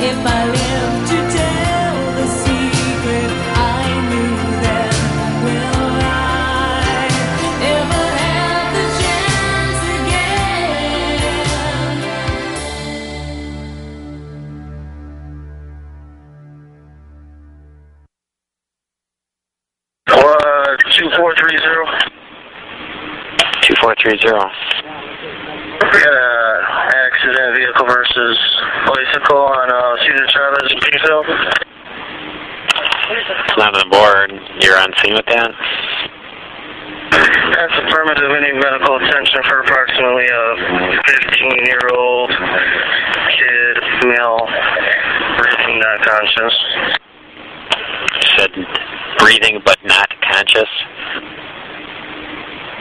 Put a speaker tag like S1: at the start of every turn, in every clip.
S1: If I live to tell the secret I knew then, will I ever have the chance again?
S2: 2430.
S3: 2430.
S2: Accident vehicle versus bicycle on Cesar Chavez in Greenfield.
S3: It's not on the board. You're on scene with that?
S2: That's affirmative. We need medical attention for approximately a 15-year-old kid, male, breathing, not conscious.
S3: You said breathing but not conscious.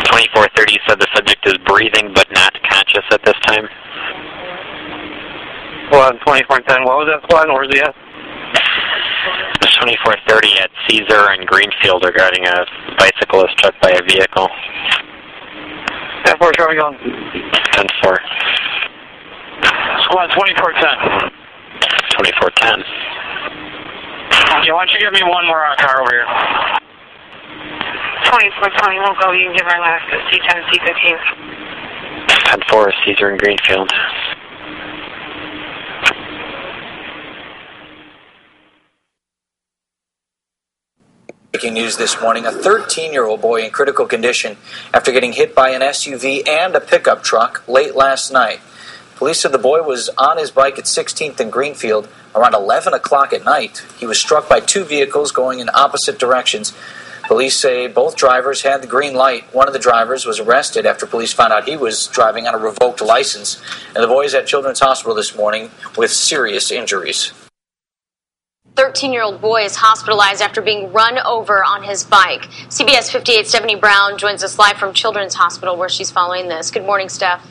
S3: 2430 said the subject is breathing but not conscious at this time.
S2: Well, 2410, what was that squad? Where's he at?
S3: 2430 at Caesar and Greenfield regarding a bicyclist struck by a vehicle.
S2: 10-4, Charlie going.
S3: 10-4.
S2: Squad 2410.
S3: 2410.
S2: Okay, why don't you give me one more car over here?
S4: 2420 won't go. You can give our last C10 and C15.
S3: 10-4, Caesar and Greenfield.
S5: Breaking news this morning, a 13-year-old boy in critical condition after getting hit by an SUV and a pickup truck late last night. Police said the boy was on his bike at 16th and Greenfield around 11 o'clock at night. He was struck by two vehicles going in opposite directions. Police say both drivers had the green light. One of the drivers was arrested after police found out he was driving on a revoked license. And the boy is at Children's Hospital this morning with serious injuries.
S6: 13-year-old boy is hospitalized after being run over on his bike. CBS 58 Stephanie Brown joins us live from Children's Hospital where she's following this. Good morning, Steph.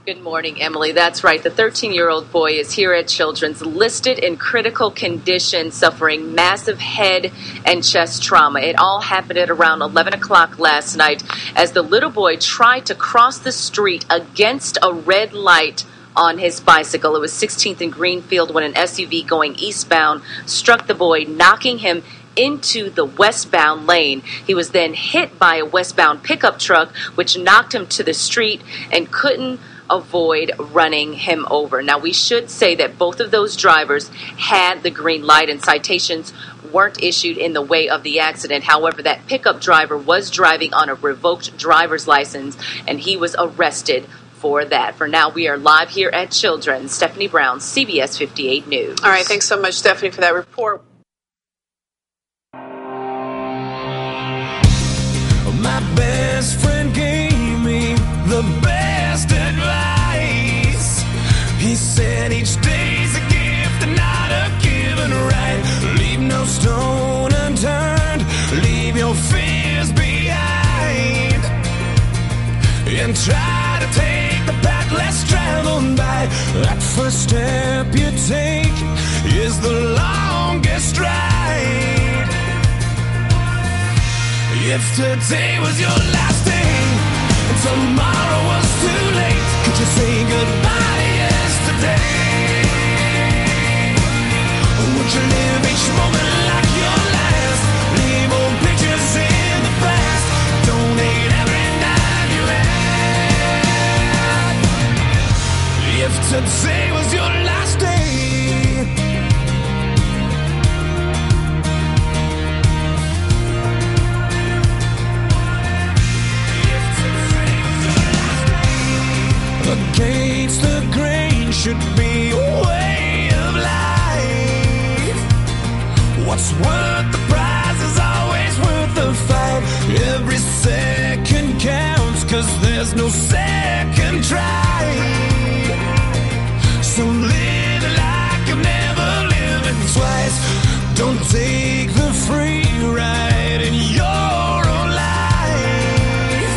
S7: Good morning, Emily. That's right. The 13-year-old boy is here at Children's, listed in critical condition, suffering massive head and chest trauma. It all happened at around 11 o'clock last night as the little boy tried to cross the street against a red light on his bicycle. It was 16th and Greenfield when an SUV going eastbound struck the boy, knocking him into the westbound lane. He was then hit by a westbound pickup truck, which knocked him to the street and couldn't avoid running him over. Now, we should say that both of those drivers had the green light and citations weren't issued in the way of the accident. However, that pickup driver was driving on a revoked driver's license, and he was arrested for that. For now, we are live here at Children's. Stephanie Brown, CBS 58 News.
S8: All right, thanks so much, Stephanie, for that report.
S1: My best friend gave me the best advice. He said each day's a gift and not a given right. Leave no stone unturned, leave your fears behind, and try to take the path less traveled by. That first step you take is the longest ride. If today was your last day and tomorrow was too late, could you say goodbye to yesterday? Would you live each moment like your last? Leave old pictures in the past. Donate every dime you had. If today was your last day, against the grain should be a way of life. What's worth the prize is always worth the fight. Every second counts, 'cause there's no second try. So live like you've never lived twice. Don't take the free ride in your own life.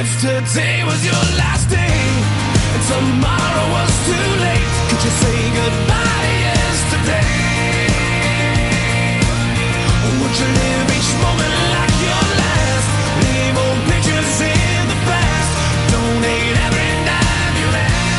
S1: If today was your last day and tomorrow was too late, could you say goodbye to yesterday? Would you live each moment like your last? Leave old pictures in the past. Donate every dime you had.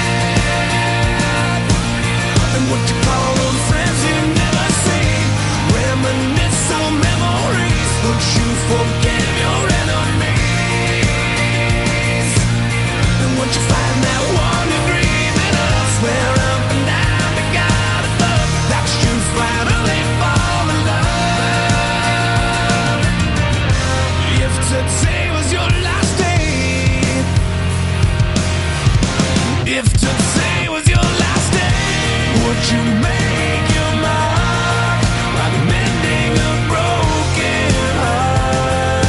S1: to make your mark, like mending a broken heart.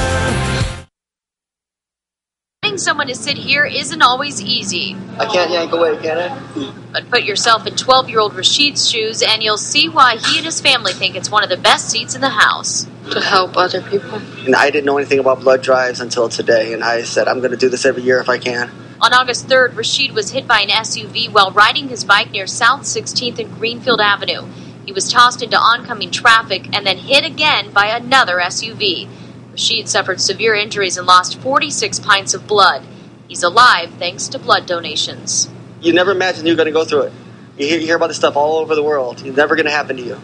S6: Getting someone to sit here isn't always easy.
S9: I can't yank away, can I?
S6: But put yourself in 12-year-old Rasheed's shoes and you'll see why he and his family think it's one of the best seats in the house.
S8: To help other people.
S9: And I didn't know anything about blood drives until today, and I said I'm going to do this every year if I can.
S6: On August 3rd, Rasheed was hit by an SUV while riding his bike near South 16th and Greenfield Avenue. He was tossed into oncoming traffic and then hit again by another SUV. Rasheed suffered severe injuries and lost 46 pints of blood. He's alive thanks to blood donations.
S9: You never imagined you were going to go through it. You hear about this stuff all over the world. It's never going to happen to you.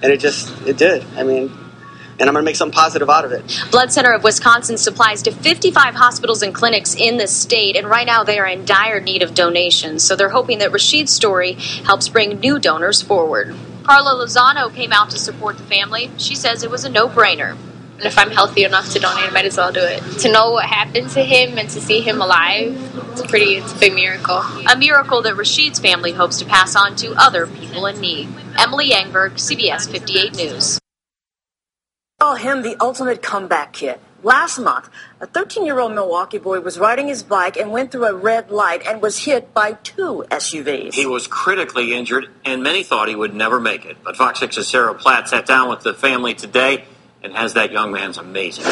S9: And it did. I mean, and I'm going to make something positive out of it.
S6: Blood Center of Wisconsin supplies to 55 hospitals and clinics in the state, and right now they are in dire need of donations. So they're hoping that Rasheed's story helps bring new donors forward. Carla Lozano came out to support the family. She says it was a no-brainer.
S10: And if I'm healthy enough to donate, I might as well do it. To know what happened to him and to see him alive, it's a big miracle.
S6: A miracle that Rasheed's family hopes to pass on to other people in need. Emily Yangberg, CBS 58 News.
S11: Call him the ultimate comeback kid. Last month, a 13-year-old Milwaukee boy was riding his bike and went through a red light and was hit by 2 SUVs.
S12: He was critically injured, and many thought he would never make it. But Fox 6's Sarah Platt sat down with the family today and has that young man's amazing.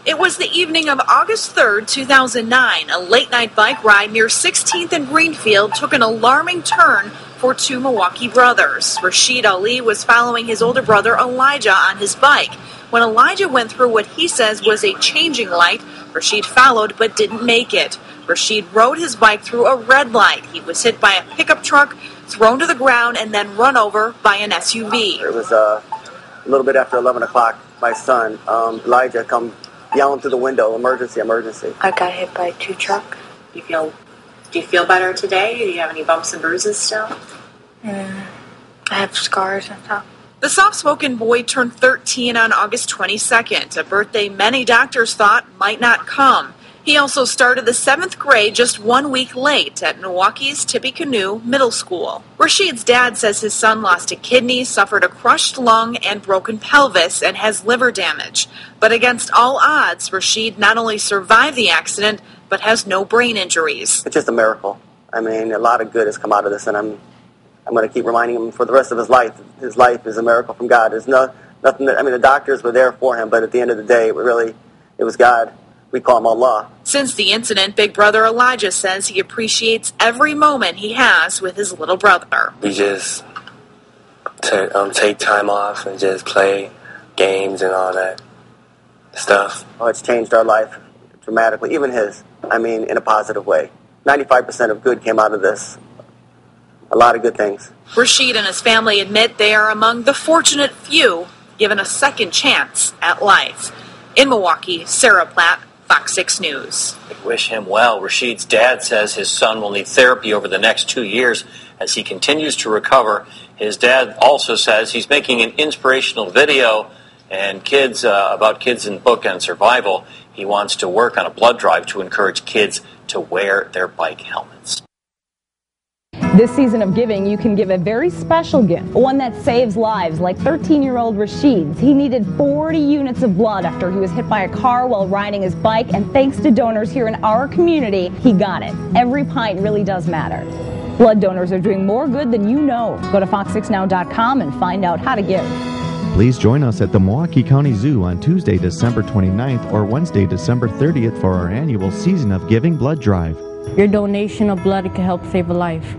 S13: It was the evening of August 3rd, 2009. A late-night bike ride near 16th and Greenfield took an alarming turn for 2 Milwaukee brothers. Rasheed Ali was following his older brother Elijah on his bike. When Elijah went through what he says was a changing light, Rasheed followed but didn't make it. Rasheed rode his bike through a red light. He was hit by a pickup truck, thrown to the ground, and then run over by an SUV.
S9: It was a little bit after 11 o'clock. My son, Elijah, come yelling through the window, emergency, emergency.
S10: I got hit by 2 trucks.
S14: Do you feel better today? Do you have any bumps and bruises still?
S10: I have scars and stuff.
S13: The soft-spoken boy turned 13 on August 22nd, a birthday many doctors thought might not come. He also started the 7th grade just 1 week late at Milwaukee's Tippecanoe Middle School. Rasheed's dad says his son lost a kidney, suffered a crushed lung and broken pelvis, and has liver damage. But against all odds, Rasheed not only survived the accident, but has no brain injuries.
S9: It's just a miracle. I mean, a lot of good has come out of this, and I'm going to keep reminding him for the rest of his life. His life is a miracle from God. There's nothing. The doctors were there for him, but at the end of the day, it was God. We call him Allah.
S13: Since the incident, big brother Elijah says he appreciates every moment he has with his little brother.
S15: We just take time off and just play games and all that stuff.
S9: Oh, it's changed our life dramatically, even his. I mean, in a positive way. 95% of good came out of this. A lot of good things.
S13: Rasheed and his family admit they are among the fortunate few given a second chance at life. In Milwaukee, Sarah Platt, Fox 6 News.
S12: We wish him well. Rasheed's dad says his son will need therapy over the next 2 years as he continues to recover. His dad also says he's making an inspirational video and about kids in book and survival. He wants to work on a blood drive to encourage kids to wear their bike helmets.
S16: This season of giving, you can give a very special gift, one that saves lives, like 13-year-old Rasheed's. He needed 40 units of blood after he was hit by a car while riding his bike, and thanks to donors here in our community, he got it. Every pint really does matter. Blood donors are doing more good than you know. Go to fox6now.com and find out how to give.
S17: Please join us at the Milwaukee County Zoo on Tuesday, December 29th or Wednesday, December 30th for our annual Season of Giving blood drive.
S18: Your donation of blood can help save a life.